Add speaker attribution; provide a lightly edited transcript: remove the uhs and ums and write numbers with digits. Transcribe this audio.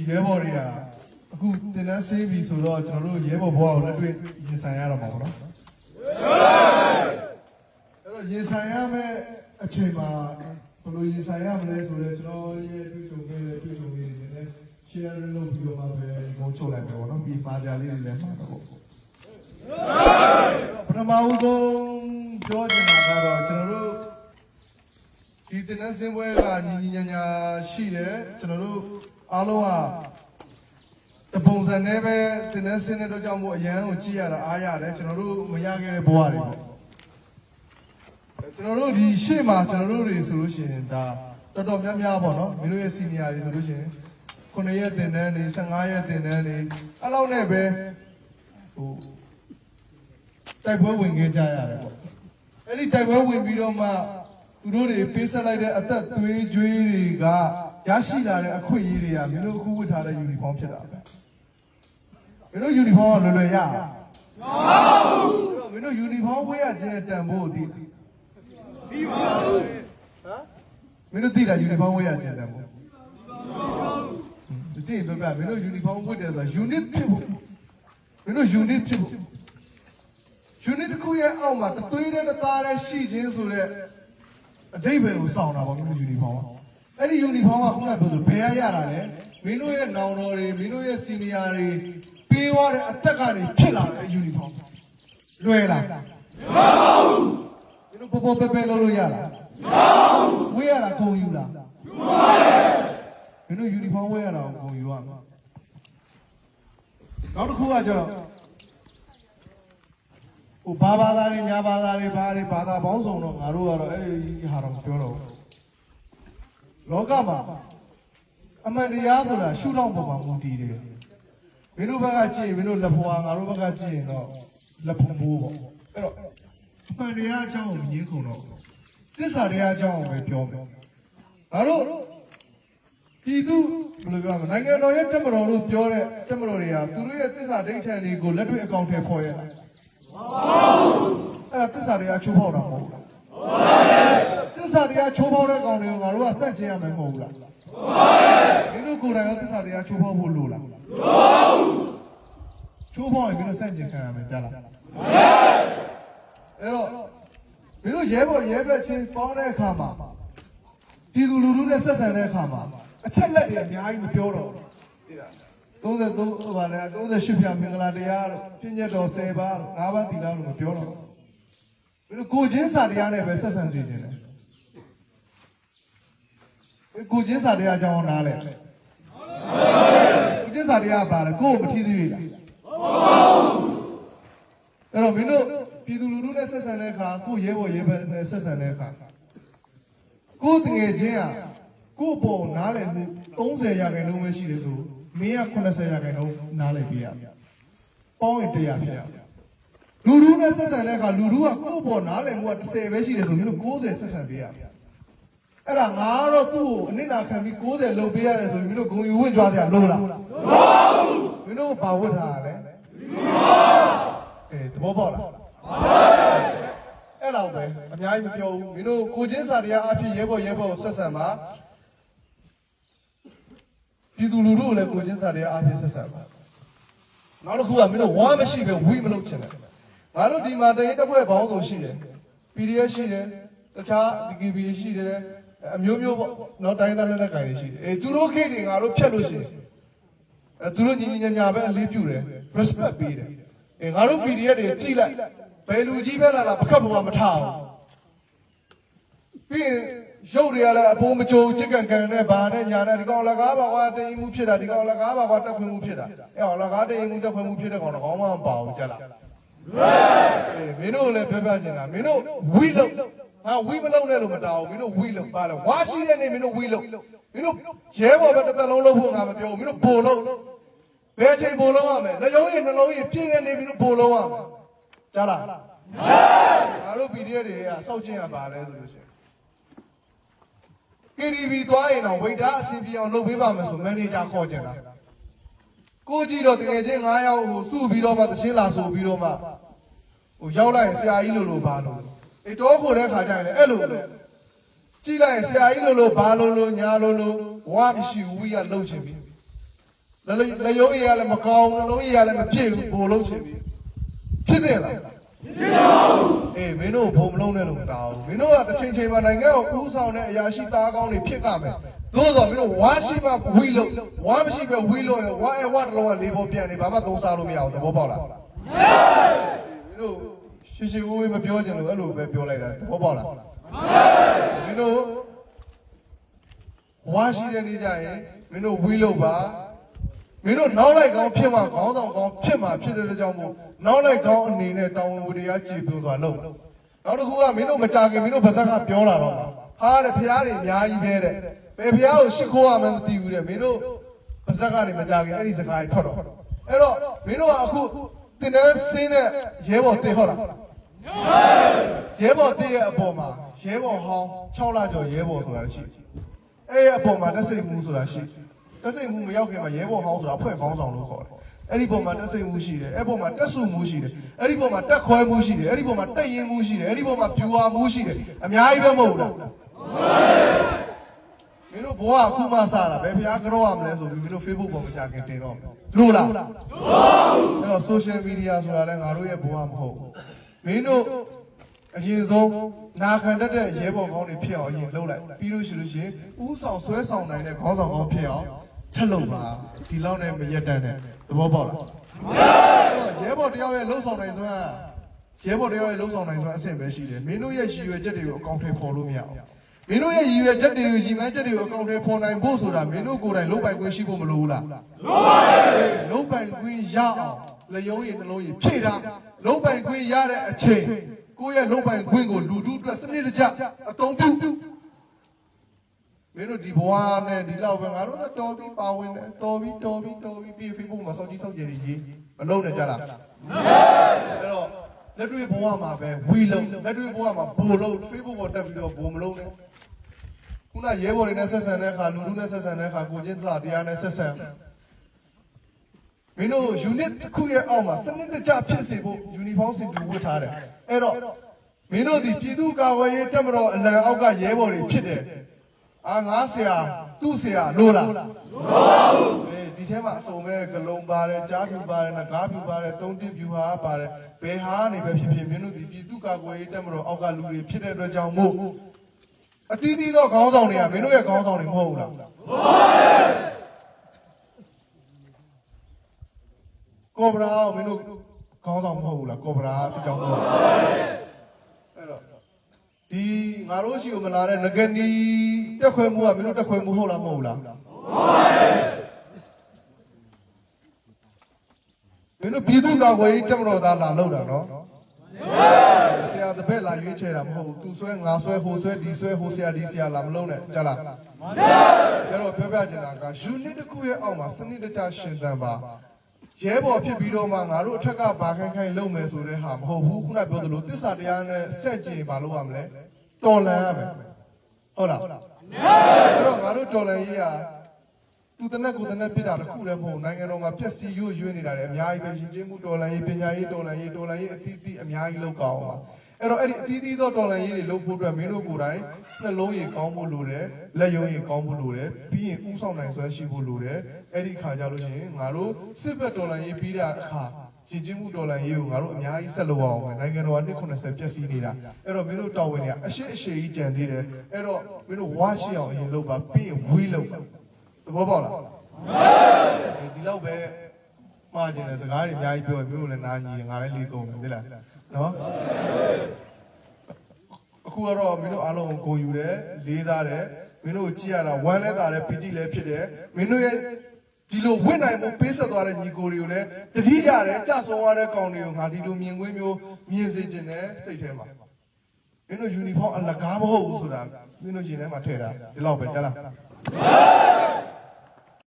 Speaker 1: ရဲဘော်တွေကအခုတင်တန်းဆေးပြီဆိုတော့ကျွန်တော်တို့ရဲဘော်ဘွားကိုလက်တွေ့ရင်ဆိုင်ရတော့မှာပေါ့နော်အဲ့တော့ရင်ဆိုင်ရမယ့်အချိန်မှာဘယ်လိုရင်ဆိုင်ရမလဲဆိုတော့ကျွန်တော်ရဲ့တွေ့ဆုံခဲ့တဲ့တွေ့ဆုံလေးတွေနဲ့ share လုပ်ပြီးတော့မှပဲဒီကုန်းချုပ်လိုက်မယ်ပေါ့နော်ပြီးပါကြလေးတွေလည်းမှာတော့ပထမဦးဆုံးပြောချင်တာကတော့ကျွန်တော်တို့ဒီတင်တန်းစင်ပွဲကညီညီညာညာရှိတယ်ကျွန်တော်တို့အားလုံးကတပုံစံနဲ့ပဲတင်တန်းစင်တဲ့တော့ကြောင့်မို့အရန်ကိုကြည့်ရတာအားရတယ်ကျွန်တော်တို့မရခဲ့တဲ့ဘဝတွေပေါ့ကျွန်တော်တို့ဒီရှေ့မှာကျွန်တော်တို့တွေဆိုလို့ရှိရင်ဒါတော်တော်များများပေါ့နော်မင်းတို့ရဲ့ senior တွေဆိုလို့ရှိရင်9ရက်တင်တန်းနေ15ရက်တင်တန်းနေအဲ့လောက်နဲ့ပဲဟိုတိုက်ပွဲဝင်ခဲ့ကြရတယ်ပေါ့အဲ့ဒီတိုက်ပွဲဝင်ပြီးတော့မှသူတို့တွေပေးဆက်လိုက်တဲ့အသက်သွေးကြွေးတွေကရရှိလာတဲ့အခွင့်အရေးတွေကမင်းတို့အခုဝတ်ထားတဲ့ uniform ဖြစ်တာပဲမင်းတို့ uniform ကလွယ်လွယ်ရမဟုတ်ဘူးမင်းတို့ uniform ဝတ်ရခြင်းတန်ဖို့သိပြီးပါဘူးဟမ်မင်းတို့သိတာ uniform ဝတ်ရခြင်းတန်ဖို့သိပြပြမင်းတို့ uniform ဝတ်တယ်ဆိုတာ unit ဖြစ်ဖို့မင်းတို့ unit ဖြစ်ဖို့unit တစ်ခုရဲ့အောက်မှာတသွေးတဲ့သားတဲ့ရှိခြင်းဆိုတဲ့အဓိပ္ပာယ်ကိုစောင့်တာပေါ့မင်းတို့ uniform အဲ့ဒီ uniform ကခုနကပြောသလိုဘယ်ရတာလဲမင်းတို့ရဲ့နောင်တော်တွေမင်းတို့ရဲ့ senior တွေပေးသွားတဲ့အသက်ကနေဖြစ်လာတဲ့ uniform လွယ်လားမလွယ်ပါဘူးမင်းတို့ပေါ်ပေါ်ပဲပဲလုပ်လို့ရလားမဟုတ်ဘူးဝေးရတာဂုံယူလားမဟုတ်ဘူးမင်းတို့ uniform ဝေးရတာကိုဂုံယူရမှာနောက်တစ်ခုကကျတော့ဟိုဘာသာတွေညာဘာသာတွေဘာသာပေါင်းစုံတော့ငါတို့ကတော့အဲ့ဒီဟာတော့ပြောတော့လောကမှာအမှန်တရားဆိုတာရှုထောင့်ပေါ်မှာမူတည်တယ်မင်းတို့ဘက်ကကြည့်ရင်မင်းတို့လက်ဖွာငါတို့ဘက်ကကြည့်ရင်တော့လက်ဖမိုးပေါ့အဲ့တော့အမှန်တရားအကြောင်းကိုညင်းခုံတော့သစ္စာတရားအကြောင်းကိုပဲပြောမယ်ငါတို့ပြည်သူဘယ်လိုပြောမလဲနိုင်ငံတော်ရဲ့တက်မတော်လို့ပြောတဲ့တက်မတော်တွေကသူတို့ရဲ့သစ္စာဒိဋ္ဌာန်တွေကိုလက်တွေ့အကောင့်ထဲပေါ်ရတာအဲ့ဒါသစ္စာတရားချိုးဖောက်တာမဟုတ်ဘူးသစ္စာတရားချိုးဖောက်တဲ့ကောင်တွေကိုငါတို့ကစန့်ကျင်ရမယ်မဟုတ်ဘူးလားမင်းတို့ကိုယ်တိုင်ကသစ္စာတရားချိုးဖောက်ဖို့လိုလားချိုးဖောက်ရင်မင်းတို့စန့်ကျင်ခံရမယ်ကြားလားအဲ့တော့မင်းတို့ရဲဘော်ရဲဘက်ချင်းပေါင်းတဲ့အခါမှာပြည်သူလူထုနဲ့ဆက်ဆံတဲ့အခါမှာအချက်လက်တွေအများကြီးမပြောတော့သိလား33ဘာလဲ38ပြမင်္ဂလာတရားတို့ပြည့်ညတ်တော်10ပါးတို့5ပါးသီလတို့မပြောတော့ဘူးမင်းတို့ကိုချင်းစာတရားနဲ့ပဲဆက်ဆံနေကြတယ်ကိုချင်းစာတရားအကြောင်းနားလဲကိုချင်းစာတရားပါလဲကိုယ်မထီးသေးဘူးလားအဲ့တော့မင်းတို့ပြည်သူလူထုနဲ့ဆက်ဆံတဲ့အခါကိုရဲဘော်ရဲဘက်နဲ့ဆက်ဆံတဲ့အခါကိုတငယ်ချင်းကကိုပေါ်နားလည်မှု30ရာခိုင်နှုန်းပဲရှိတယ်ဆိုမင်းက80ရာခိုင်နှုန်းနားလည်ပေးရပေါင်းရင်100ဖြစ်ရလူထုနဲ့ဆက်ဆံတဲ့အခါလူထုကကိုပေါ်နားလည်မှုက30ပဲရှိတယ်ဆိုမင်းတို့90ဆက်ဆံပေးရအဲ့ဒါငါတော့သူ့ကိုအနစ်နာခံပြီး90လုပ်ပေးရတယ်ဆိုရင်မင်းတို့ဂုံယူဝင်ကြွားကြလို့လားမဟုတ်ဘူးမင်းတို့ဘာဝတ်ထားရလဲသဘောပေါက်လားအဲ့တော့ပဲအများကြီးမပြောဘူးမင်းတို့ကိုချင်းစာတရားအဖြစ်ရဲဘော်ကိုဆက်ဆံပါပြည်သူလူထုကိုလည်းကိုချင်းစာတရားအဖြစ်ဆက်ဆံပါနောက်တစ်ခုကမင်းတို့ဝါမရှိပဲဝီမလုပ်ချင်တယ်ငါတို့ဒီမှာတရင်တစ်ဖွဲ့ပေါင်းစုံရှိတယ် PDF ရှိတယ်တခြား DKB ရှိတယ်အမျိုးမျိုးပေါ့နော်တိုင်းသားလက်နက်ကိုင်တွေရှိတယ်သူတို့ခေတ်တွေငါတို့ဖြတ်လို့ရှိတယ်သူတို့ညီညီညာညာပဲအလေးပြုတယ် respect ပေးတယ်ငါတို့ PDF တွေကြိလိုက်ဘယ်လူကြီးပဲလာပခတ်ပေါ်မှာမထားအောင်ပြီးရုပ်တွေကလည်းအပေါ်မကြိုးချစ်ကန်ကန်နဲ့ဗာနဲ့ညာနဲ့ဒီကောင်လကားပါကွာတရင်မှုဖြစ်တာဒီကောင်လကားပါကွာတက်ခွင့်မှုဖြစ်တာအဲ့ကောင်လကားတရင်မှုတက်ခွင့်မှုဖြစ်တဲ့ကောင်တော့ကောင်းမှမပါဘူးကြလားမင်းတို့လည်းပြောပြချင်တာမင်းတို့ဝီလို့ဟာဝီမလုံးနဲ့လို့မတောင်းဘူးမင်းတို့ဝီလို့ပါလဲဝါရှိတဲ့နေမင်းတို့ဝီလို့မင်းတို့ရဲဘော်ပဲတစ်သက်လုံးလုံးဖို့ငါမပြောဘူးမင်းတို့ဘိုလ်လုံးဘယ်ချိန်ဘိုလ်လုံးရမယ်လက်ရုံးရည်နှလုံးရည်ပြင်းနေမင်းတို့ဘိုလ်လုံးရမယ်ကြားလားငါတို့ PDF တွေကစောက်ကျင်ရပါလဲဆိုလို့ရှိရင် KTV သွားရင်တော့ဝိတ်သားအဆင်ပြေအောင်လုပ်ပေးပါမယ်ဆိုမန်နေဂျာခေါ်ကြတာကိုကြည့်တော့တကယ်ချင်း9ယောက်ကိုစုပြီးတော့မှတချင်းလာဆိုပြီးတော့မှဟိုရောက်လိုက်ဆရာကြီးလို့ပါလို့တောဖို့တဲ့ခါကျရင်လည်းအဲ့လိုကြည့်လိုက်ဆရာကြီးလို့ဘာလို့ညာလို့ဝါမရှိဘူးဝီကလှုပ်ချင်ပြီ လေယုံရလည်းမကောင်းနှလုံးရလည်းမဖြစ်ဘူးဘိုလ်လုံးရှင်ပြီဖြစ်တယ်လားဖြစ်ပါဘူးအေးမင်းတို့ဘုံမလုံးနဲ့လို့မတောင်းဘူးမင်းတို့ကတစ်ချိန်မှာနိုင်ငံကိုဦးဆောင်တဲ့အရာရှိသားကောင်းတွေဖြစ်ကြမယ်သို့တော့မင်းတို့ဝါရှိမှဝီလို့ဝါမရှိပဲဝီလို့ဝါတလုံးကလေးပေါ်ပြန်နေဘာမှသုံးစားလို့မရဘူးသဘောပေါက်လားမင်းတို့ရှိဝေးမပြောချင်လို့အဲ့လိုပဲပြောလိုက်တာသဘောပေါက်လားမင်းတို့ဝါရှိတဲ့နေ့ကျရင်မင်းတို့ဝီလို့ပါမင်းတို့နောက်လိုက်ကောင်းဖြစ်မှာခေါင်းဆောင်ကောင်းဖြစ်မှာဖြစ်တဲ့ကြောင့်မို့နောက်လိုက်ကောင်းအနေနဲ့တောင်းဝန်တရားကြည်ပြစွာလုပ်နောက်တစ်ခုကမင်းတို့မကြခင်မင်းတို့ဗဇက်ကပြောလာတော့ဟာတဲ့ဖျားတွေအများကြီးပဲတဲ့ဘယ်ဖျားကိုရှ िख ိုးရမှန်းမသိဘူးတဲ့မင်းတို့ဗဇက်ကနေမကြခင်အဲ့ဒီစကားကြီးထွက်တော့အဲ့တော့မင်းတို့ကအခုတင်တန်းစင်းတဲ့ရဲဘော်တင်ဟုတ်လားရဲဘော်တင်ရဲ့အပေါ်မှာရဲဘော်ဟောင်း6လကျော်ရဲဘော်ဆိုတာရှိအဲ့အပေါ်မှာတက်စိတ်မှုဆိုတာရှိတက်စိတ်မှုမရောက်ခင်မှာရဲဘော်ဟောင်းဆိုတာအဖွဲ့ခေါင်းဆောင်လို့ခေါ်တယ်အဲ့ဒီပုံမှာတက်စိတ်မှုရှိတယ်အဲ့ပုံမှာတက်ဆုမှုရှိတယ်အဲ့ဒီပုံမှာတက်ခွဲမှုရှိတယ်အဲ့ဒီပုံမှာတက်ရင်မှုရှိတယ်အဲ့ဒီပုံမှာပြူဝါမှုရှိတယ်အများကြီးပဲမဟုတ်လားမင်းတို့ဘဝအခုမှစတာဘယ်ဖျားကြောက်ရမလဲဆိုပြီးမင်းတို့ Facebook ပေါ်မှာကြာခင်တင်တော့လို့လားလို့ပါဘူးအဲ့တော့ social media ဆိုတာလည်းငါတို့ရဲ့ဘဝမဟုတ်ဘူးမင်းတို့အရင်ဆုံးနာခံတတ်တဲ့ရဲဘော်ကောင်းတွေဖြစ်အောင်အရင်လုပ်လိုက်ပြီးလို့ရှိရင်ဥဆောင်ဆွဲဆောင်နိုင်တဲ့ခေါင်းဆောင်ကောင်းဖြစ်အောင်ထက်လို့ပါဒီလောက်နဲ့မရက်တန်းတဲ့သဘောပေါက်လားရဲဘော်တယောက်ရဲ့လှုပ်ဆောင်နိုင်စွမ်းရဲဘော်တယောက်ရဲ့လှုပ်ဆောင်နိုင်စွမ်းအဆင့်ပဲရှိတယ်မင်းတို့ရဲ့ရည်ရွယ်ချက်တွေကိုအကောင့်ထဲပေါ်လို့မရအောင်မင်းတို့ရဲ့ရည်ရွယ်ချက်တွေကိုရည်မှန်းချက်တွေကိုအကောင့်ထဲပေါ်နိုင်ဖို့ဆိုတာမင်းတို့ကိုယ်တိုင်လုပ်ပိုင်ခွင့်ရှိဖို့မလိုဘူးလားလိုပါတယ်လုပ်ပိုင်ခွင့်ရအောင်လျုံရည်နှလုံးရည်ဖြည့်တာလုပ်ပိုင်ခွင့်ရတဲ့အချိန်ကိုယ့်ရဲ့လုပ်ပိုင်ခွင့်ကိုလူထုအတွက်စနစ်တကျအသုံးပြုမင်းတို့ဒီဘဝနဲ့ဒီလောက်ပဲငါတို့ကတော်ပြီးပါဝင်တယ်တော်ပြီးပြီး Facebook မှာစောင့်ကြည့်စောင့်ကြည့်ရေးမလုပ်နဲ့ကြလားအဲ့တော့လက်တွေ့ဘဝမှာပဲဝီလုံးလက်တွေ့ဘဝမှာဘိုလုံး Facebook ပေါ်တက်ပြီးတော့ဘိုမလုံးနဲ့ခုနရဲဘော်တွေနဲ့ဆက်ဆံတဲ့အခါလူထုနဲ့ဆက်ဆံတဲ့အခါကိုချင်းစာတရားနဲ့ဆက်ဆံမင်းတို့ unit တစ်ခုရဲ့အောက်မှာစနစ်တကျဖြစ်စေဖို့ uniform စင်တူဝတ်ထားတယ်အဲ့တော့မင်းတို့ဒီပြည်သူ့ကာကွယ်ရေးတပ်မတော်အလံအောက်ကရဲဘော်တွေဖြစ်တယ်ငါဆရာသူ့ဆရာလို့လားလို့ပါဘူးဒီထဲမှာအစုံပဲဂလုံးပါတယ်ကြားဖြူပါတယ်ငကားဖြူပါတယ်သုံးတစ်ဖြူဟာပါတယ်ဘယ်ဟာနေပဲဖြစ်ဖြစ်မင်းတို့ဒီပြည်သူ့ကာကွယ်ရေးတပ်မတော်အောက်ကလူတွေဖြစ်တဲ့အတွက်ကြောင့်မို့အသီးသီးသောခေါင်းဆောင်တွေကမင်းတို့ရဲ့ခေါင်းဆောင်တွေမဟုတ်ဘူးလားဟုတ်ပါတယ်ကောဘရာမင်းတို့ခေါင်းဆောင်မဟုတ်ဘူးလားကောဘရာစစ်ကြောင်းမဟုတ်ဘူးအဲ့တော့ဒီငါတို့ရှိကိုမလာတဲ့ငကနီတက်ခွဲမှုကမင်းတို့တက်ခွဲမှုဟုတ်လားမဟုတ်လားဟုတ်ပါတယ်မင်းတို့ပြည်သူ့ကာကွယ်ရေးတပ်မတော်သားလာလောက်တာနော်ဆရာတပည့်လာရွေးချယ်တာမဟုတ်ဘူးသူဆွဲငါဆွဲဟိုဆွဲဒီဆွဲဟိုဆရာဒီဆရာလာမလုံးနဲ့ကြားလားမှန်ပါဘူးပြောပြချင်တာကယူနစ်တစ်ခုရဲ့အောက်မှာစနစ်တကျရှင်သန်ပါရဲဘော်ဖြစ်ပြီးတော့မှငါတို့အထက်ကဘာခိုင်ခိုင်လုပ်မယ်ဆိုတဲ့ဟာမဟုတ်ဘူးခုနပြောသလိုတစ္ဆာတရားနဲ့စက်ကြင်ဘာလုပ်ရမလဲတော်လန်ရမယ်ဟုတ်လားအဲ့တော့ငါတို့တော်လန်ရေးဟာသူတနက်ကိုတနက်ပြစ်တာတခုတည်းမဟုတ်နိုင်ငံတော်မှာပြက်စီရွရွေးနေတာလည်းအများကြီးပဲရှင်ချင်းမှုတော်လန်ရေးပညာရေးတော်လန်ရေးအသီးသီးအများကြီးလောက်ကောင်းပါအဲ့တော့အဲ့ဒီအသီးသီးသောတော်လန်ရေးတွေလုပ်ဖို့အတွက်မင်းတို့ကိုယ်တိုင်နှလုံးရည်ကောင်းဖို့လိုတယ်လက်ရုံးရည်ကောင်းဖို့လိုတယ်ပြီးရင်ဥဆောင်နိုင်စွမ်းရှိဖို့လိုတယ်အဲ့ဒီခါကြလို့ရှိရင်ငါတို့စစ်ဘက်တော်လန်ရေးပြီးတဲ့အခါရှင်ချင်းမှုတော်လန်ရေးကိုငါတို့အများကြီးဆက်လုပ်အောင်မယ်နိုင်ငံတော်က190ပြည့်စည်နေတာအဲ့တော့မင်းတို့တော်ဝင်နေအရှိကြီးကြံသေးတယ်အဲ့တော့မင်းတို့ဝါရှိအောင်အရင်လုပ်ပါပြီးရင်ဝေးလုပ်ပါသဘောပေါက်လားဒီလောက်ပဲမှားကျင်တဲ့စကားတွေအများကြီးပြောရင်မျိုးလည်းနားကြီးငါလည်းလေကုန်တယ်သိလားနော်အခုကတော့မင်းတို့အားလုံးကိုယူတယ်လေးစားတယ်မင်းတို့ကြည့်ရတာဝမ်းလဲတာတယ်ပီတိလည်းဖြစ်တယ်မင်းတို့ရဲ့ဒီလိုဝင့်နိုင်မှုပေးဆက်သွားတဲ့ညီကိုတွေကိုလည်းတတိရတယ်ကြဆုံးရတဲ့ကောင်တွေကိုငါဒီလိုမြင်ကွင်းမျိုးမြင်စေခြင်းနဲ့စိတ်ထဲမှာမင်းတို့ယူနီဖောင်းအလကားမဟုတ်ဘူးဆိုတာမင်းတို့ရှင်ထဲမှာထည့်တာဒီလောက်ပဲကြားလား